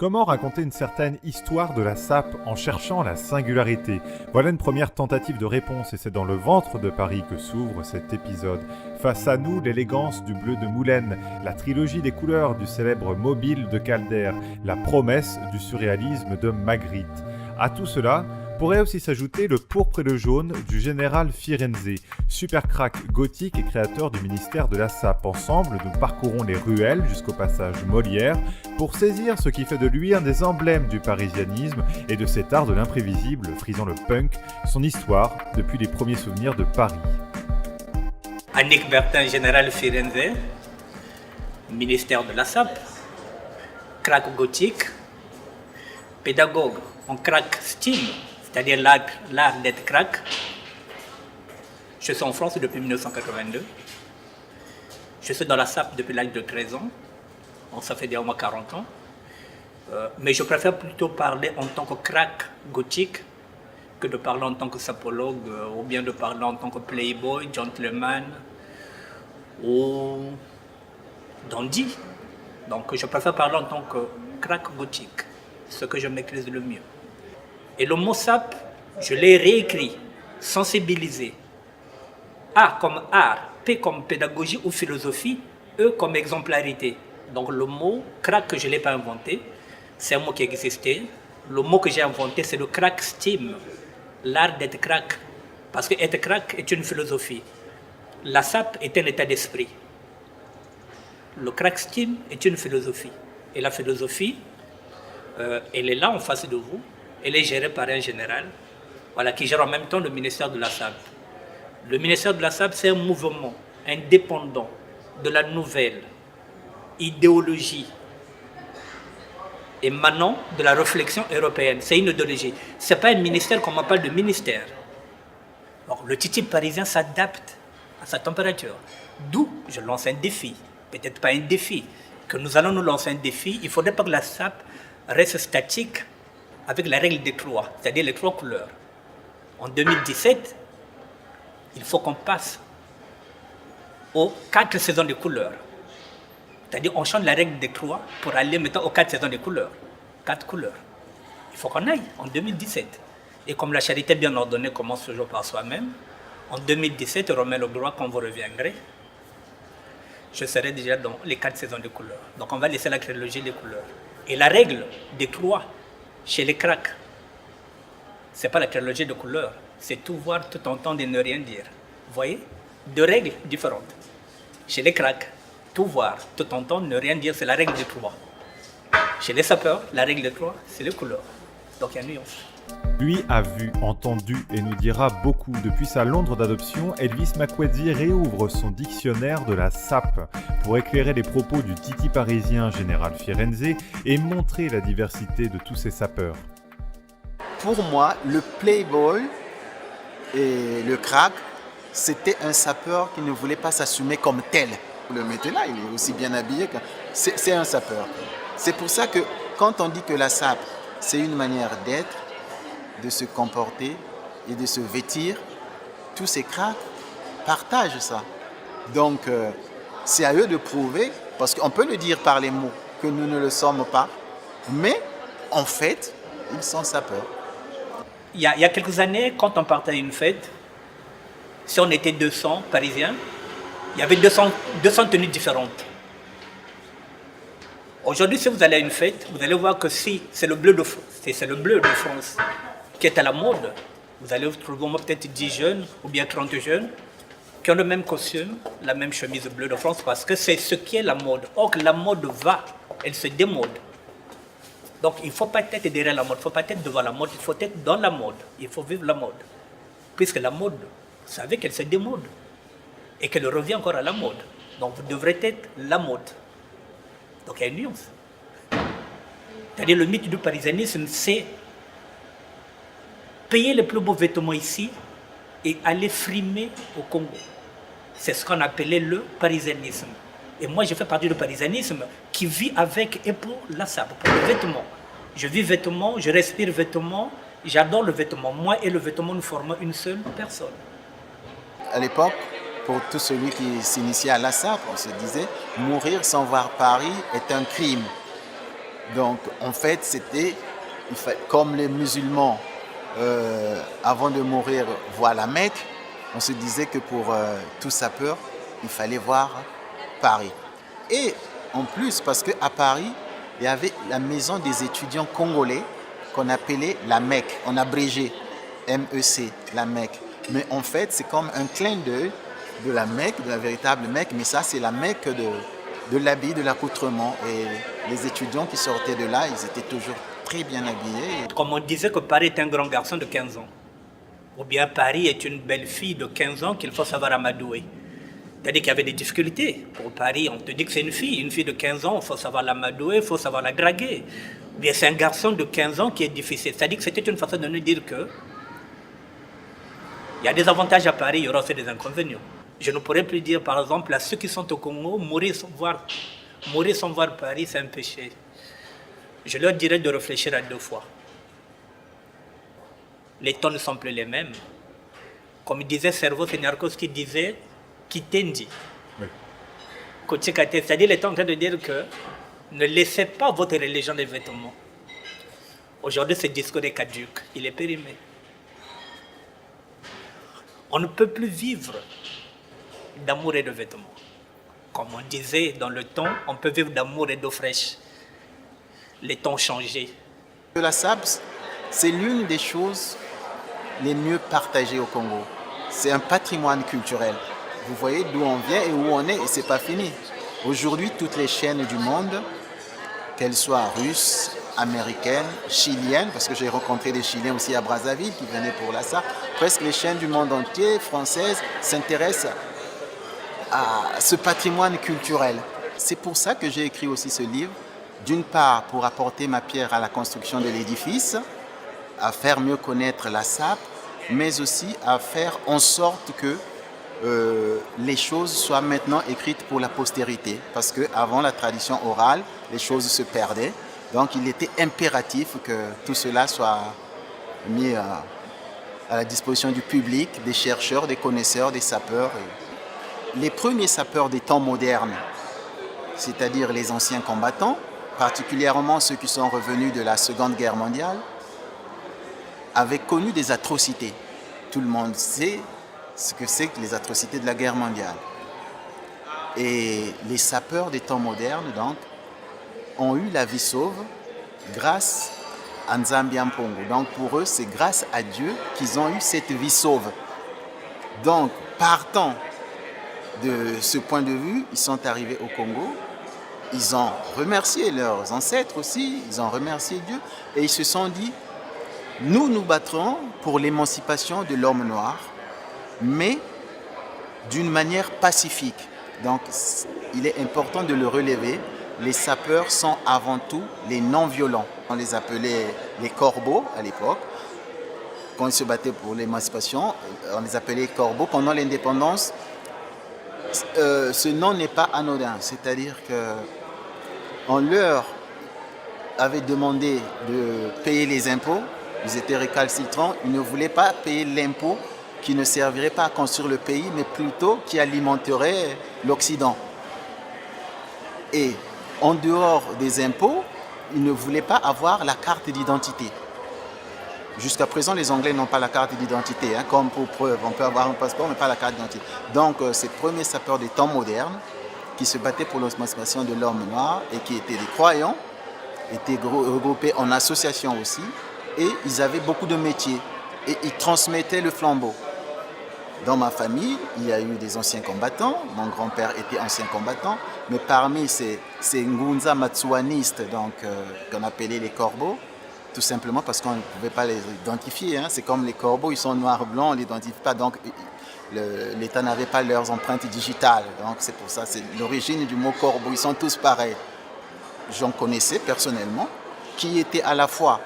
Comment raconter une certaine histoire de la sape en cherchant la singularité? Voilà une première tentative de réponse et c'est dans le ventre de Paris que s'ouvre cet épisode. Face à nous, l'élégance du bleu de Moulenne, la trilogie des couleurs du célèbre Mobile de Calder, la promesse du surréalisme de Magritte. À tout cela, pourrait aussi s'ajouter le pourpre et le jaune du général Firenze, super crack gothique et créateur du ministère de la Sape. Ensemble, nous parcourons les ruelles jusqu'au passage Molière pour saisir ce qui fait de lui un des emblèmes du parisianisme et de cet art de l'imprévisible frisant le punk, son histoire depuis les premiers souvenirs de Paris. Annick Bertin, général Firenze, ministère de la Sape, crack gothique, pédagogue en crack style, c'est-à-dire l'art d'être crack. Je suis en France depuis 1982. Je suis dans la Sape depuis l'âge de 13 ans. Bon, ça fait déjà au moins 40 ans. Mais je préfère plutôt parler en tant que crack gothique que de parler en tant que sapologue ou bien de parler en tant que playboy, gentleman ou dandy. Donc je préfère parler en tant que crack gothique, ce que je maîtrise le mieux. Et le mot sape, je l'ai réécrit, sensibilisé. A comme art, P comme pédagogie ou philosophie, E comme exemplarité. Donc le mot crack, je ne l'ai pas inventé, c'est un mot qui existait. Le mot que j'ai inventé, c'est le crack steam, l'art d'être crack. Parce que être crack est une philosophie. La sape est un état d'esprit. Le crack steam est une philosophie. Et la philosophie, elle est là en face de vous. Elle est gérée par un général, voilà, qui gère en même temps le ministère de la Sape. Le ministère de la Sape, c'est un mouvement indépendant de la nouvelle idéologie émanant de la réflexion européenne. C'est une idéologie. Ce n'est pas un ministère qu'on m'appelle de ministère. Alors, le titi parisien s'adapte à sa température. D'où je lance un défi. Peut-être pas un défi. Que nous allons nous lancer un défi. Il ne faudrait pas que la Sape reste statique avec la règle des trois, c'est-à-dire les trois couleurs. En 2017, il faut qu'on passe aux 4 saisons de couleurs. C'est-à-dire on change la règle des trois pour aller maintenant aux 4 saisons de couleurs. 4 couleurs. Il faut qu'on aille en 2017. Et comme la charité bien ordonnée commence toujours par soi-même, en 2017, remet le droit quand vous reviendrez, je serai déjà dans les 4 saisons de couleurs. Donc on va laisser la trilogie des couleurs. Et la règle des trois, chez les cracks, ce n'est pas la trilogie de couleurs, c'est tout voir, tout entendre et ne rien dire. Vous voyez? 2 règles différentes. Chez les cracks, tout voir, tout entendre, ne rien dire, c'est la règle de 3. Chez les sapeurs, la règle de 3, c'est les couleurs. Donc il y a une nuance. Lui a vu, entendu et nous dira beaucoup. Depuis sa Londres d'adoption, Elvis Makwedzi réouvre son dictionnaire de la sape pour éclairer les propos du titi parisien général Firenze et montrer la diversité de tous ces sapeurs. Pour moi, le playboy et le crack, c'était un sapeur qui ne voulait pas s'assumer comme tel. Vous le mettez là, il est aussi bien habillé. C'est un sapeur. C'est pour ça que quand on dit que la sape, c'est une manière d'être, de se comporter et de se vêtir, tous ces cracks partagent ça. Donc, c'est à eux de prouver, parce qu'on peut le dire par les mots, que nous ne le sommes pas, mais en fait, ils sont sapeurs. Il y a quelques années, quand on partait à une fête, si on était 200 Parisiens, il y avait 200 tenues différentes. Aujourd'hui, si vous allez à une fête, vous allez voir que si c'est le bleu de France qui est à la mode, vous allez trouver peut-être 10 jeunes ou bien 30 jeunes qui ont le même costume, la même chemise bleue de France, parce que c'est ce qui est la mode. Or, la mode va, elle se démode. Donc, il ne faut pas être derrière la mode, il ne faut pas être devant la mode, il faut être dans la mode, il faut vivre la mode. Puisque la mode, vous savez qu'elle se démode et qu'elle revient encore à la mode. Donc, vous devrez être la mode. Donc, il y a une nuance. C'est-à-dire, le mythe du parisianisme, c'est payer les plus beaux vêtements ici et aller frimer au Congo. C'est ce qu'on appelait le parisianisme. Et moi, je fais partie du parisianisme qui vit avec et pour la sape, pour le vêtement. Je vis vêtements, je respire vêtements, j'adore le vêtement. Moi et le vêtement, nous formons une seule personne. À l'époque, pour tout celui qui s'initiait à la sape, on se disait, mourir sans voir Paris est un crime. Donc, en fait, c'était comme les musulmans, avant de mourir, voient la Mecque, on se disait que pour tout sapeur, il fallait voir Paris. Et en plus, parce qu'à Paris, il y avait la maison des étudiants congolais qu'on appelait la Mecque, on abrégé MEC, la Mecque. Mais en fait, c'est comme un clin d'œil de la Mecque, de la véritable Mecque, mais ça, c'est la Mecque de l'habit, de l'accoutrement. Et les étudiants qui sortaient de là, ils étaient toujours très bien habillés. Comme on disait que Paris est un grand garçon de 15 ans, ou bien Paris est une belle fille de 15 ans qu'il faut savoir amadouer. C'est-à-dire qu'il y avait des difficultés. Pour Paris, on te dit que c'est une fille de 15 ans, il faut savoir l'amadouer, il faut savoir la draguer. Ou bien c'est un garçon de 15 ans qui est difficile. C'est-à-dire que c'était une façon de nous dire que il y a des avantages à Paris, il y aura aussi des inconvénients. Je ne pourrais plus dire, par exemple, à ceux qui sont au Congo, mourir sans voir Paris, c'est un péché. Je leur dirais de réfléchir à 2 fois. Les tons ne sont plus les mêmes. Comme disait Servo Seniarkos qui disait Kitendi. Oui. C'est-à-dire, il est en train de dire que ne laissez pas votre religion des vêtements. Aujourd'hui, ce discours est caduque, il est périmé. On ne peut plus vivre d'amour et de vêtements. Comme on disait dans le temps, on peut vivre d'amour et d'eau fraîche. Les temps ont changé. La SAP, c'est l'une des choses les mieux partagées au Congo. C'est un patrimoine culturel. Vous voyez d'où on vient et où on est, et c'est pas fini. Aujourd'hui, toutes les chaînes du monde, qu'elles soient russes, américaines, chiliennes, parce que j'ai rencontré des Chiliens aussi à Brazzaville qui venaient pour la SAP, presque les chaînes du monde entier, françaises, s'intéressent à ce patrimoine culturel. C'est pour ça que j'ai écrit aussi ce livre, d'une part pour apporter ma pierre à la construction de l'édifice, à faire mieux connaître la SAP, mais aussi à faire en sorte que les choses soient maintenant écrites pour la postérité. Parce qu'avant la tradition orale, les choses se perdaient. Donc il était impératif que tout cela soit mis à la disposition du public, des chercheurs, des connaisseurs, des sapeurs. Les premiers sapeurs des temps modernes, c'est-à-dire les anciens combattants, particulièrement ceux qui sont revenus de la Seconde Guerre mondiale, avaient connu des atrocités. Tout le monde sait ce que c'est que les atrocités de la guerre mondiale. Et les sapeurs des temps modernes, donc, ont eu la vie sauve grâce à Nzambi Mpongo. Donc pour eux, c'est grâce à Dieu qu'ils ont eu cette vie sauve. Donc, partant de ce point de vue, ils sont arrivés au Congo, ils ont remercié leurs ancêtres aussi, ils ont remercié Dieu, et ils se sont dit, nous nous battrons pour l'émancipation de l'homme noir, mais d'une manière pacifique. Donc, il est important de le relever. Les sapeurs sont avant tout les non-violents. On les appelait les corbeaux à l'époque. Quand ils se battaient pour l'émancipation, on les appelait corbeaux. Pendant l'indépendance, ce nom n'est pas anodin. C'est-à-dire qu'on leur avait demandé de payer les impôts. Ils étaient récalcitrants. Ils ne voulaient pas payer l'impôt qui ne servirait pas à construire le pays, mais plutôt qui alimenterait l'Occident. Et en dehors des impôts, ils ne voulaient pas avoir la carte d'identité. Jusqu'à présent, les Anglais n'ont pas la carte d'identité, hein, comme pour preuve. On peut avoir un passeport, mais pas la carte d'identité. Donc, ces premiers sapeurs des temps modernes, qui se battaient pour l'émancipation de l'homme noir et qui étaient des croyants, étaient regroupés en associations aussi, et ils avaient beaucoup de métiers, et ils transmettaient le flambeau. Dans ma famille, il y a eu des anciens combattants. Mon grand-père était ancien combattant. Mais parmi ces Ngunza Matsuanistes, donc, qu'on appelait les corbeaux, tout simplement parce qu'on ne pouvait pas les identifier. Hein. C'est comme les corbeaux, ils sont noirs-blancs, on ne les identifie pas. Donc, l'État n'avait pas leurs empreintes digitales. Donc, c'est pour ça, c'est l'origine du mot corbeau. Ils sont tous pareils. J'en connaissais personnellement, qui étaient à la fois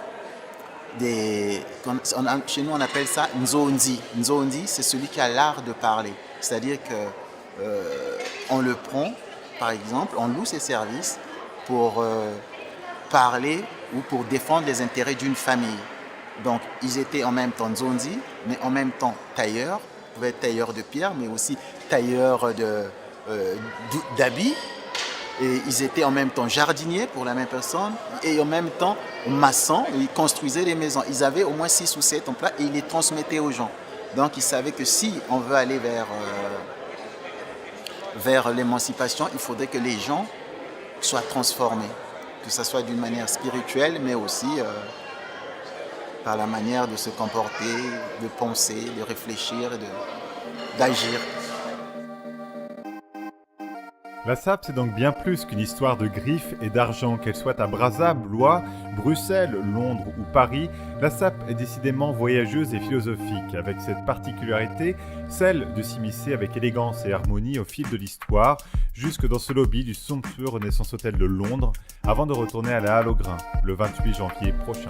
chez nous on appelle ça Nzonzi. Nzonzi, c'est celui qui a l'art de parler. C'est-à-dire qu'on le prend, par exemple, on loue ses services pour parler ou pour défendre les intérêts d'une famille. Donc ils étaient en même temps Nzonzi, mais en même temps tailleurs, pouvaient être tailleurs de pierre, mais aussi tailleurs d'habits, Et ils étaient en même temps jardiniers pour la même personne et en même temps maçons. Ils construisaient les maisons. Ils avaient au moins 6 ou 7 emplois et ils les transmettaient aux gens. Donc ils savaient que si on veut aller vers l'émancipation, il faudrait que les gens soient transformés. Que ce soit d'une manière spirituelle, mais aussi par la manière de se comporter, de penser, de réfléchir et d'agir. La SAP, c'est donc bien plus qu'une histoire de griffes et d'argent. Qu'elle soit à Brazza, Blois, Bruxelles, Londres ou Paris, la SAP est décidément voyageuse et philosophique, avec cette particularité, celle de s'immiscer avec élégance et harmonie au fil de l'histoire, jusque dans ce lobby du somptueux Renaissance Hotel de Londres, avant de retourner à la Halle au Grain, le 28 janvier prochain.